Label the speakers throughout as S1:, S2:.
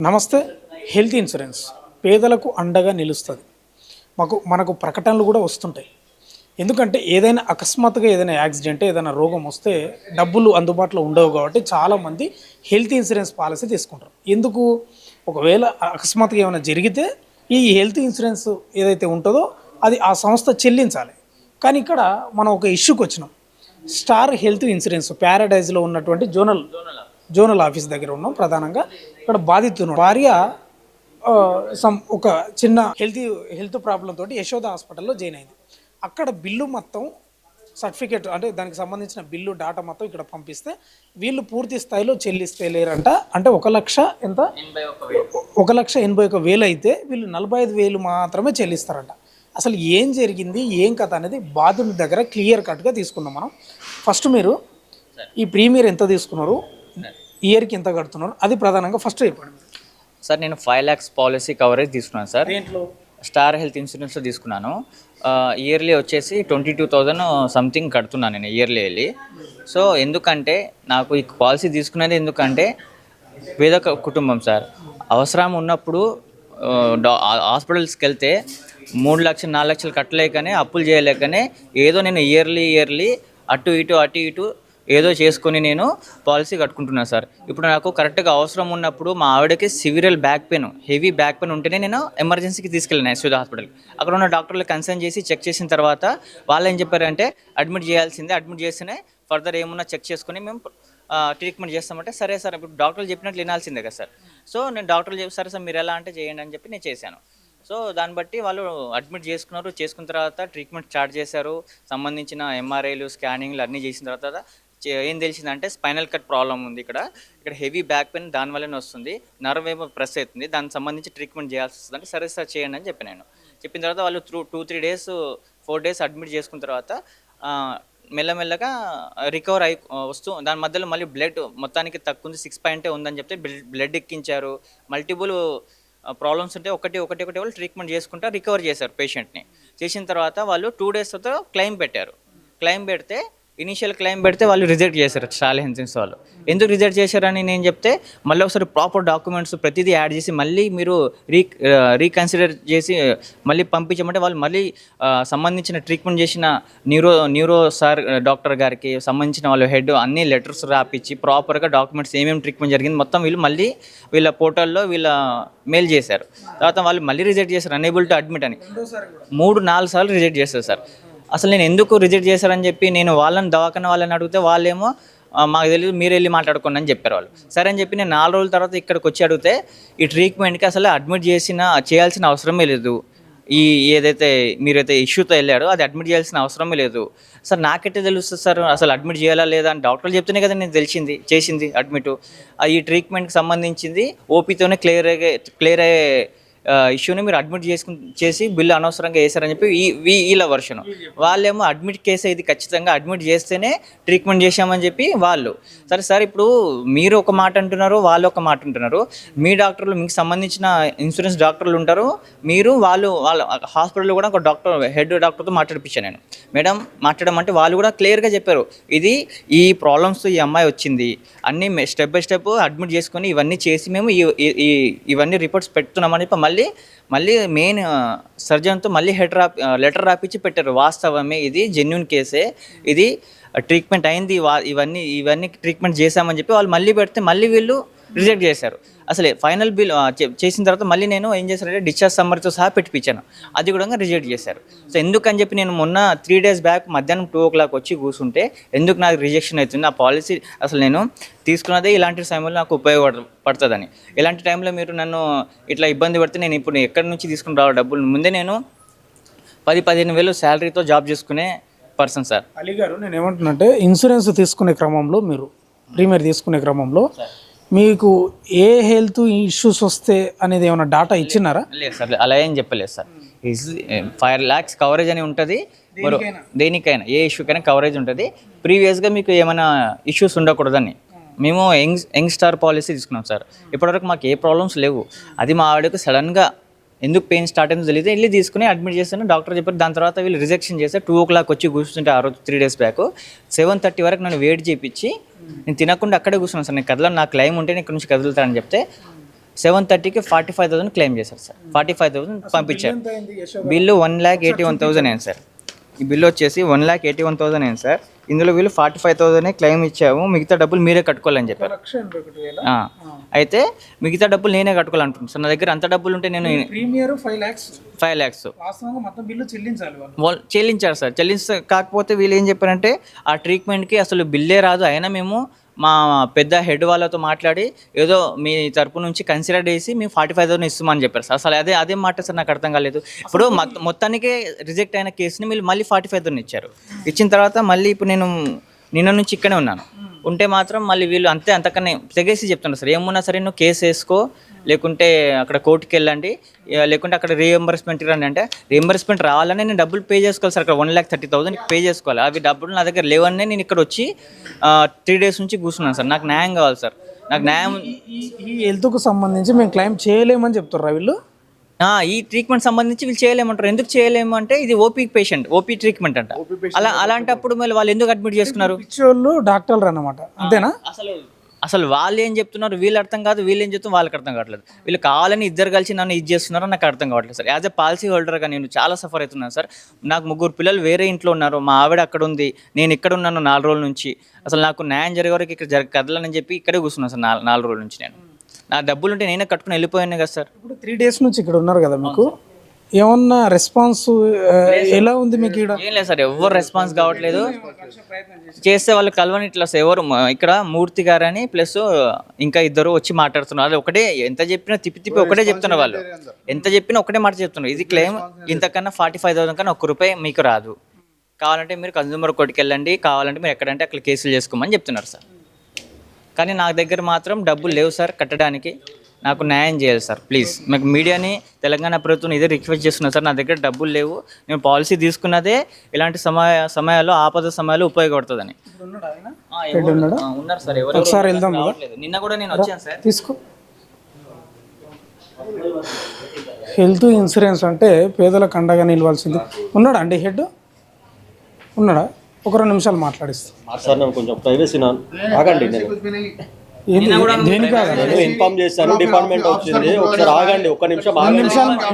S1: నమస్తే. Health insurance పేదలకు అండగా నిలుస్తుంది. మనకు ప్రకటనలు కూడా వస్తుంటాయి. ఎందుకంటే ఏదైనా అకస్మాత్తుగా ఏదైనా యాక్సిడెంట్ ఏదైనా రోగం వస్తే డబ్బులు అందుబాటులో ఉండవు కాబట్టి చాలామంది హెల్త్ ఇన్సూరెన్స్ పాలసీ తీసుకుంటారు. ఎందుకు? ఒకవేళ అకస్మాత్తుగా ఏమైనా జరిగితే ఈ హెల్త్ ఇన్సూరెన్స్ ఏదైతే ఉంటుందో అది ఆ సంస్థ చెల్లించాలి. కానీ ఇక్కడ మనం ఒక ఇష్యూకి వచ్చినాం. స్టార్ హెల్త్ ఇన్సూరెన్స్ ప్యారడైజ్లో ఉన్నటువంటి జోనల్ ఆఫీస్ దగ్గర ఉన్నాం. ప్రధానంగా ఇక్కడ బాధితున్న భార్య ఒక చిన్న హెల్త్ ప్రాబ్లం తోటి యశోద హాస్పిటల్లో జాయిన్ అయింది. అక్కడ బిల్లు మొత్తం సర్టిఫికేట్ అంటే దానికి సంబంధించిన బిల్లు డాటా మొత్తం ఇక్కడ పంపిస్తే వీళ్ళు పూర్తి స్థాయిలో చెల్లిస్తే లేరంట. అంటే 1,81,000 అయితే వీళ్ళు 45,000 మాత్రమే చెల్లిస్తారంట. అసలు ఏం జరిగింది, ఏం కథ అనేది బాధితుల దగ్గర క్లియర్ కట్గా తీసుకుందాం మనం. ఫస్ట్ మీరు ఈ ప్రీమియర్ ఎంత తీసుకున్నారు, ఇయర్కి ఎంత కడుతున్నారు, అది ప్రధానంగా ఫస్ట్ చెప్పండి
S2: సార్. నేను 5 lakhs పాలసీ కవరేజ్ తీసుకున్నాను సార్. స్టార్ హెల్త్ ఇన్సూరెన్స్లో తీసుకున్నాను. ఇయర్లీ వచ్చేసి 22,000 సంథింగ్ కడుతున్నాను నేను ఇయర్లీ వెళ్ళి. సో ఎందుకంటే నాకు ఈ పాలసీ తీసుకునేది ఎందుకంటే పేద కుటుంబం సార్. అవసరం ఉన్నప్పుడు హాస్పిటల్స్కి వెళ్తే 3 లక్షలు 4 లక్షలు కట్టలేకనే అప్పులు చేయలేకనే ఏదో నేను ఇయర్లీ అటు ఇటు ఏదో చేసుకొని నేను పాలసీ కట్టుకుంటున్నాను సార్. ఇప్పుడు నాకు కరెక్ట్గా అవసరం ఉన్నప్పుడు మా ఆవిడకి సివియర్ హెవీ బ్యాక్ పెయిన్ ఉంటేనే నేను ఎమర్జెన్సీకి తీసుకెళ్ళాను యశోద హాస్పిటల్కి. అక్కడ ఉన్న డాక్టర్లు కన్సల్ట్ చేసి చెక్ చేసిన తర్వాత వాళ్ళు ఏం చెప్పారంటే అడ్మిట్ చేస్తేనే ఫర్దర్ ఏమున్నా చెక్ చేసుకొని మేము ట్రీట్మెంట్ చేస్తామంటే సరే సార్ ఇప్పుడు డాక్టర్లు చెప్పినట్లు వినాల్సిందే కదా సార్. సో నేను డాక్టర్లు చెప్పి సరే సార్ మీరు ఎలా అంటే చేయండి అని చెప్పి నేను చేశాను. సో దాన్ని బట్టి వాళ్ళు అడ్మిట్ చేసుకున్న తర్వాత ట్రీట్మెంట్ స్టార్ట్ చేశారు. సంబంధించిన ఎంఆర్ఐలు స్కానింగ్లు అన్నీ చేసిన తర్వాత ఏం తెలిసిందంటే స్పైనల్ కట్ ప్రాబ్లం ఉంది. ఇక్కడ హెవీ బ్యాక్ పెయిన్ దానివల్లనే వస్తుంది, నర్వ్ ఏమో ప్రెస్ అవుతుంది, దానికి సంబంధించి ట్రీట్మెంట్ చేయాల్సి వస్తుంది అంటే సరే సార్ చేయండి అని చెప్పిన తర్వాత వాళ్ళు 2-3 days 4 days అడ్మిట్ చేసుకున్న తర్వాత మెల్లమెల్లగా రికవర్ అయి దాని మధ్యలో మళ్ళీ బ్లడ్ మొత్తానికి తక్కువ ఉంది, 6 పాయింటే ఉందని చెప్తే బ్లడ్ ఎక్కించారు. మల్టిపుల్ ప్రాబ్లమ్స్ ఉంటే ఒకటి వాళ్ళు ట్రీట్మెంట్ చేసుకుంటా రికవర్ చేశారు పేషెంట్ని. చేసిన తర్వాత వాళ్ళు 2 days తర్వాత క్లెయిమ్ పెడితే ఇనీషియల్ క్లెయిమ్ పెడితే వాళ్ళు రిజెక్ట్ చేశారు. స్టార్ హెల్త్ ఇన్సూరెన్స్ వాళ్ళు ఎందుకు రిజెక్ట్ చేశారని నేను చెప్తే మళ్ళీ ఒకసారి ప్రాపర్ డాక్యుమెంట్స్ ప్రతిదీ యాడ్ చేసి మళ్ళీ మీరు రీకన్సిడర్ చేసి మళ్ళీ పంపించమంటే వాళ్ళు మళ్ళీ సంబంధించిన ట్రీట్మెంట్ చేసిన న్యూరో సార్ డాక్టర్ గారికి సంబంధించిన వాళ్ళ హెడ్ అన్ని లెటర్స్ రాపిచ్చి ప్రాపర్గా డాక్యుమెంట్స్ ఏమేమి ట్రీట్మెంట్ జరిగింది మొత్తం వీళ్ళ పోర్టల్లో మెయిల్ చేశారు. తర్వాత వాళ్ళు మళ్ళీ రిజెక్ట్ చేశారు, అనేబుల్ టు అడ్మిట్ అని 3-4 సార్లు రిజెక్ట్ చేశారు సార్. అసలు నేను ఎందుకు రిజెక్ట్ చేశారని చెప్పి నేను దవాఖాన వాళ్ళని అడిగితే వాళ్ళేమో మాకు తెలియదు మీరు వెళ్ళి మాట్లాడుకోండి అని చెప్పారు వాళ్ళు. సరే అని చెప్పి నేను 4 రోజుల తర్వాత ఇక్కడికి వచ్చి అడిగితే ఈ ట్రీట్మెంట్కి అసలు అడ్మిట్ చేయాల్సిన అవసరమే లేదు, ఏదైతే మీరైతే ఇష్యూతో వెళ్ళాడో అది అడ్మిట్ చేయాల్సిన అవసరమే లేదు. సార్ నాకైతే తెలుస్తుంది సార్ అసలు అడ్మిట్ చేయాలా లేదా అని డాక్టర్లు చెప్తేనే కదా నేను చేసింది అడ్మిట్. ఈ ట్రీట్మెంట్కి సంబంధించింది ఓపీతోనే క్లియర్ అయ్యే ఇష్యూని మీరు అడ్మిట్ చేసి బిల్లు అనవసరంగా వేశారని చెప్పి వీళ్ళ వర్షన్. వాళ్ళేమో అడ్మిట్ కేసు ఇది ఖచ్చితంగా అడ్మిట్ చేస్తేనే ట్రీట్మెంట్ చేశామని చెప్పి వాళ్ళు. సరే సార్ ఇప్పుడు మీరు ఒక మాట అంటున్నారు, వాళ్ళు ఒక మాట అంటున్నారు. మీ డాక్టర్లు మీకు సంబంధించిన ఇన్సూరెన్స్ డాక్టర్లు ఉంటారు, వాళ్ళ హాస్పిటల్లో కూడా ఒక హెడ్ డాక్టర్తో మాట్లాడిపించాను నేను. మేడం మాట్లాడమంటే వాళ్ళు కూడా క్లియర్గా చెప్పారు ఈ ప్రాబ్లమ్స్ ఈ అమ్మాయి వచ్చింది, అన్నీ స్టెప్ బై స్టెప్ అడ్మిట్ చేసుకొని ఇవన్నీ చేసి మేము ఇవన్నీ రిపోర్ట్స్ పెడుతున్నామని చెప్పి మళ్ళీ మెయిన్ సర్జన్తో మళ్ళీ లెటర్ రాపిచ్చి పెట్టారు. వాస్తవమే, ఇది జెన్యూన్ కేసే, ఇది ట్రీట్మెంట్ అయింది, ఇవన్నీ ట్రీట్మెంట్ చేశామని చెప్పి వాళ్ళు మళ్ళీ పెడితే మళ్ళీ వీళ్ళు రిజెక్ట్ చేశారు. అసలే ఫైనల్ బిల్ చేసిన తర్వాత మళ్ళీ నేను ఏం చేశానంటే డిశ్చార్జ్ సమ్మర్తో సహా పెట్టిపించాను, అది కూడా రిజెక్ట్ చేశారు. సో ఎందుకని చెప్పి నేను మొన్న 3 days బ్యాక్ మధ్యాహ్నం 2 o'clock వచ్చి కూర్చుంటే ఎందుకు నాకు రిజెక్షన్ అవుతుంది, ఆ పాలసీ అసలు నేను తీసుకున్నదే ఇలాంటి సమయంలో నాకు ఉపయోగపడుతుందని. ఇలాంటి టైంలో మీరు నన్ను ఇట్లా ఇబ్బంది పడితే నేను ఇప్పుడు ఎక్కడి నుంచి తీసుకుని రావాలి డబ్బులు? ముందే నేను 10-15 వేలు శాలరీతో జాబ్ చేసుకునే పర్సన్ సార్.
S1: అలీ గారు, నేను ఏమంటున్నానంటే ఇన్సూరెన్స్ తీసుకునే క్రమంలో మీరు ప్రీమియర్ తీసుకునే క్రమంలో మీకు ఏ హెల్త్ ఇష్యూస్ వస్తే అనేది ఏమైనా డాటా ఇచ్చినారా?
S2: లేదు సార్, అలా ఏం చెప్పలేదు సార్. 5 lakhs కవరేజ్ అని ఉంటుంది, దేనికైనా ఏ ఇష్యూకైనా కవరేజ్ ఉంటుంది. ప్రీవియస్గా మీకు ఏమైనా ఇష్యూస్ ఉండకూడదని మేము యంగ్ స్టార్ పాలసీ తీసుకున్నాం సార్. ఇప్పటివరకు మాకు ఏ ప్రాబ్లమ్స్ లేవు. అది మా ఆవిడకు సడన్గా ఎందుకు పెయిన్ స్టార్ట్ అయిందో తెలియదు, వెళ్ళి తీసుకుని అడ్మిట్ చేస్తాను డాక్టర్ చెప్పారు. దాని తర్వాత వీళ్ళు రిజెక్షన్ చేస్తే 2 o'clock వచ్చి కూర్చుంటే ఆ రోజు 3 days బ్యాక్ 7:30 వరకు నన్ను వెయిట్ చేయించి నేను తినకుండా అక్కడే కూర్చున్నాను సార్. నేను కదలను, నా క్లెయిమ్ ఉంటే నేను ఇక్కడ నుంచి కదులుతానని చెప్తే 7:30కి 45,000 క్లెయిమ్ చేశారు సార్. 45,000 పంపించారు. బిల్లు 1,81,000 అయింది సార్. ఈ బిల్లు వచ్చేసి 1,81,000 అయింది సార్. ఇందులో వీళ్ళు 45,000 క్లెయిమ్ ఇచ్చాము, మిగతా డబ్బులు మీరే కట్టుకోవాలని చెప్పారు. అయితే మిగతా డబ్బులు నేనే కట్టుకోవాలనుకుంటున్నాను సార్. నా దగ్గర అంత డబ్బులు ఉంటే నేను 5 lakhs వాళ్ళు చెల్లించారు సార్. కాకపోతే వీళ్ళు ఏం చెప్పారంటే ఆ ట్రీట్మెంట్కి అసలు బిల్లే రాదు, అయినా మేము మా పెద్ద హెడ్ వాళ్ళతో మాట్లాడి ఏదో మీ తరపు నుంచి కన్సిడర్ చేసి మేము 45,000 ఇస్తామని చెప్పారు సార్. అసలు అదే మాట సార్, నాకు అర్థం కాలేదు. ఇప్పుడు మొత్తానికి రిజెక్ట్ అయిన కేసుని వీళ్ళు మళ్ళీ 45,000 ఇచ్చారు. ఇచ్చిన తర్వాత మళ్ళీ ఇప్పుడు నేను నిన్న నుంచి ఇక్కడే ఉన్నాను. ఉంటే మాత్రం మళ్ళీ వీళ్ళు అంతకన్నా తెగేసి చెప్తున్నారు సార్. ఏమున్నా సరే నువ్వు కేసు వేసుకో, లేకుంటే అక్కడ కోర్టుకి వెళ్ళండి, లేకుంటే అక్కడ రీఎంబర్స్మెంట్ రండి అంటే, రీఎంబర్స్మెంట్ రావాలని నేను డబ్బులు పే చేసుకోవాలి సార్. అక్కడ 1,30,000 పే చేసుకోవాలి. అవి డబ్బులు నా దగ్గర లేవని నేను ఇక్కడ వచ్చి 3 days నుంచి కూర్చున్నాను సార్. నాకు న్యాయం కావాలి సార్. నాకు న్యాయం
S1: ఈ హెల్త్కు సంబంధించి మేము క్లెయిమ్ చేయలేమని చెప్తారా వీళ్ళు?
S2: ఈ ట్రీట్మెంట్ సంబంధించి వీళ్ళు చేయలేమంటారు. ఎందుకు చేయలేము అంటే ఇది ఓపీ ట్రీట్మెంట్ అంట. అలాంటప్పుడు మళ్ళీ వాళ్ళు ఎందుకు అడ్మిట్ చేసుకున్నారు?
S1: పిచ్చోళ్ళు డాక్టర్లు అన్నమాట, అంతేనా?
S2: అసలు వాళ్ళు ఏం చెప్తున్నారు వీళ్ళు అర్థం కాదు, వీళ్ళు ఏం చెప్తున్నారు వాళ్ళకి అర్థం కావట్లేదు. వీళ్ళు కావాలని ఇద్దరు కలిసి నన్ను ఇది చేస్తున్నారో నాకు అర్థం కావట్లేదు సార్. యాజ్ ఎ పాలసీ హోల్డర్గా నేను చాలా సఫర్ అవుతున్నాను సార్. నాకు 3 పిల్లలు వేరే ఇంట్లో ఉన్నారు, మా ఆవిడ అక్కడ ఉంది, నేను ఇక్కడ ఉన్నాను 4 రోజుల నుంచి. అసలు నాకు న్యాయం జరిగే వరకు ఇక్కడ కదలని చెప్పి ఇక్కడే కూర్చున్నాను సార్ 4 రోజుల నుంచి. నేను నా డబ్బులు ఉంటే నేనే కట్టుకుని వెళ్ళిపోయాను కదా సార్.
S1: ఇప్పుడు 3 days నుంచి ఇక్కడ ఉన్నారు కదా, మీకు ఏమన్నా రెస్పాన్స్ ఎలా ఉంది మీకు?
S2: ఏం లేదు సార్, ఎవరు రెస్పాన్స్ కావట్లేదు. చేస్తే వాళ్ళు కలవనిట్లా ఎవరు. ఇక్కడ మూర్తి గారు అని ప్లస్ ఇంకా 2 వచ్చి మాట్లాడుతున్నారు. అది ఒకటే, ఎంత చెప్పినా తిప్పి ఒకటే చెప్తున్నారు వాళ్ళు. ఎంత చెప్పినా ఒకటే మాట చెప్తున్నారు. ఇది క్లెయిమ్ ఇంతకన్నా 45,000 కన్నా ₹1 మీకు రాదు. కావాలంటే మీరు కన్జ్యూమర్ కోర్టుకి వెళ్ళండి, కావాలంటే మీరు ఎక్కడంటే అక్కడ కేసులు చేసుకోమని చెప్తున్నారు సార్. కానీ నా దగ్గర మాత్రం డబ్బులు లేవు సార్ కట్టడానికి. నాకు న్యాయం చేయాలి సార్ ప్లీజ్. మీకు మీడియాని, తెలంగాణ ప్రభుత్వం ఇదే రిక్వెస్ట్ చేస్తున్నా సార్. నా దగ్గర డబ్బులు లేవు, నేను పాలసీ తీసుకున్నదే ఇలాంటి సమయాల్లో, ఆపద సమయాల్లో ఉపయోగపడుతుందని. ఉన్నారు సార్, ఎవరు
S1: ఒకసారి వెళ్దాం.
S2: నిన్న కూడా నేను వచ్చాను సార్.
S1: తీసుకో. హెల్త్ ఇన్సూరెన్స్ అంటే పేదలకు అండగా నిలవాల్సింది. ఉన్నాడా అండి హెడ్? ఉన్నాడా? ఒక 2 నిమిషాలు మాట్లాడిస్తాను
S3: సార్. నేను కొంచెం ప్రైవసీ ఆగండి. నేను ఇన్ఫార్మ్ చేస్తాను, డిపార్ట్మెంట్ వచ్చింది. ఒకసారి ఆగండి, 1 నిమిషం.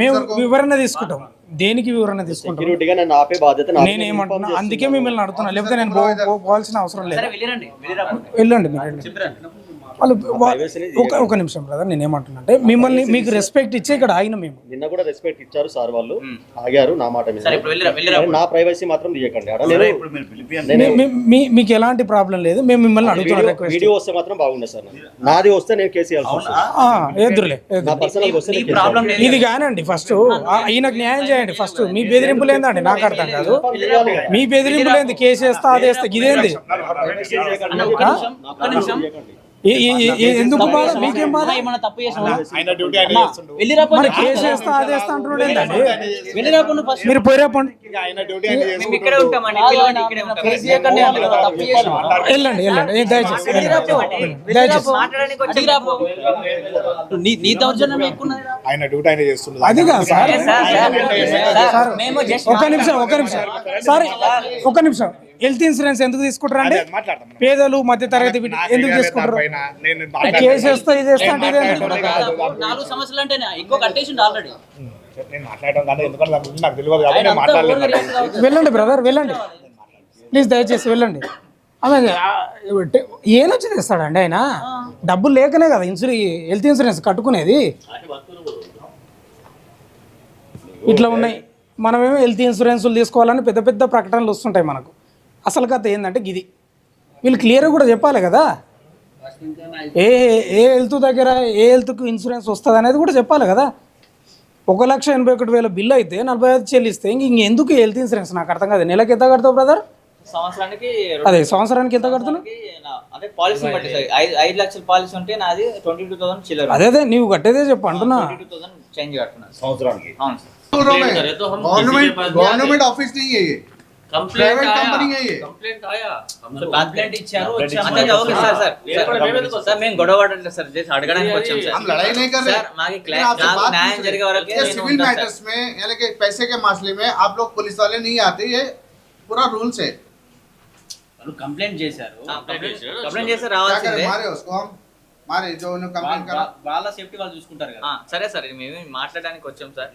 S1: మేము వివరణ తీసుకుంటాం. దేనికి వివరణ తీసుకుంటాం?
S3: సెక్యూరిటీగా నేను ఆపే బాధ్యత.
S1: నేనేమంటున్నా, అందుకే మిమ్మల్ని అడుగుతున్నా, లేకపోతే నేను పోవాల్సిన అవసరం లేదు. వెళ్ళండి మీరు. వాళ్ళు ఒక నిమిషం బ్రదర్, నేనేమంటున్నా అంటే మిమ్మల్ని మీకు రెస్పెక్ట్ ఇచ్చే ఇక్కడ ఆగిన మేము.
S3: నిన్న కూడా రెస్పెక్ట్ ఇచ్చారు సార్, వాళ్ళు ఆగారు నా మాట మీద. నా ప్రైవసీ మాత్రం తీయకండి.
S1: మీకు ఎలాంటి ప్రాబ్లం లేదు, మేము మిమ్మల్ని అడుగుతున్నాం.
S3: వీడియో వస్తే మాత్రం బాగుండదు సార్. నాది వస్తే నేను కేసు
S1: ఎదురులే. ఇది కానండి, ఫస్ట్ ఈయనకు న్యాయం చేయండి. ఫస్ట్ మీ బెదిరింపులు ఏందండి నాకు అర్థం కాదు. మీ బెదిరింపులు ఏంది? కేసు వేస్తా, అది వేస్తా, ఇదేంది? ఎందుకు బాధ? మీకేం బాధ? మరి కేసు వేస్తా, అది వేస్తా అంటున్నాడు ఏంటండి? మీరు పోయిరాపండి, వెళ్ళండి వెళ్ళండి, దయచేసి అది కాదు సార్. ఒక నిమిషం సార్, ఒక నిమిషం. హెల్త్ ఇన్సూరెన్స్ ఎందుకు తీసుకుంటారండి? పేదలు, మధ్య తరగతి ఎందుకు తీసుకుంటారు? కేసు వేస్తా, ఇది వేస్తా అంటే వెళ్ళండి బ్రదర్, వెళ్ళండి ప్లీజ్, దయచేసి వెళ్ళండి. ఆమె ఏనొచ్చి తెస్తాడండి ఆయన? డబ్బులు లేకనే కదా హెల్త్ ఇన్సూరెన్స్ కట్టుకునేది. ఇట్లా ఉన్నాయి. మనమేమో హెల్త్ ఇన్సూరెన్సులు తీసుకోవాలని పెద్ద పెద్ద ప్రకటనలు వస్తుంటాయి మనకు. అసలు కథ ఏంటంటే ఇది వీళ్ళు క్లియర్గా కూడా చెప్పాలి కదా. ఏ హెల్త్ దగ్గర ఏ హెల్త్కు ఇన్సూరెన్స్ వస్తుంది అనేది కూడా చెప్పాలి కదా. 1,81,000 బిల్లు అయితే 45 చెల్లిస్తే ఇంకెందుకు హెల్త్ ఇన్సూరెన్స్? నాకు అర్థం కాదు. నెలకి ఎంత కడతావు బ్రదర్? సంవత్సరానికి ఎంత కడుతున్నావు? అదే నీవు కట్టేదే చెప్పు అంటున్నా.
S4: गवर्नमेंट ऑफिस नहीं है ये, प्राइवेट कंपनी है ये।
S2: कंप्लेंट ఇచ్చారు, ఓకే సార్ మేము గొడవ పడట్లేదు సార్, జస్ట్ అడగడానికి వచ్చాం సార్.
S4: हम लड़ाई नहीं कर रहे
S2: సార్. మాకి న్యాయం జరిగే వరకు
S4: सिविल मैटर्स में यानी कि पैसे के मामले में आप लोग पुलिस वाले नहीं आते, ये पूरा रूल्स है।
S2: కంప్లైంట్ చేశారు రావాల్సిందే.
S4: मारे उसको हम मारे जो उन्हें कंप्लेंट करा
S5: వాళ్ళ సేఫ్టీ వాళ్ళు చూసుకుంటారు కదా.
S2: సరే సార్ మేము మాట్లాడడానికి వచ్చాం సార్.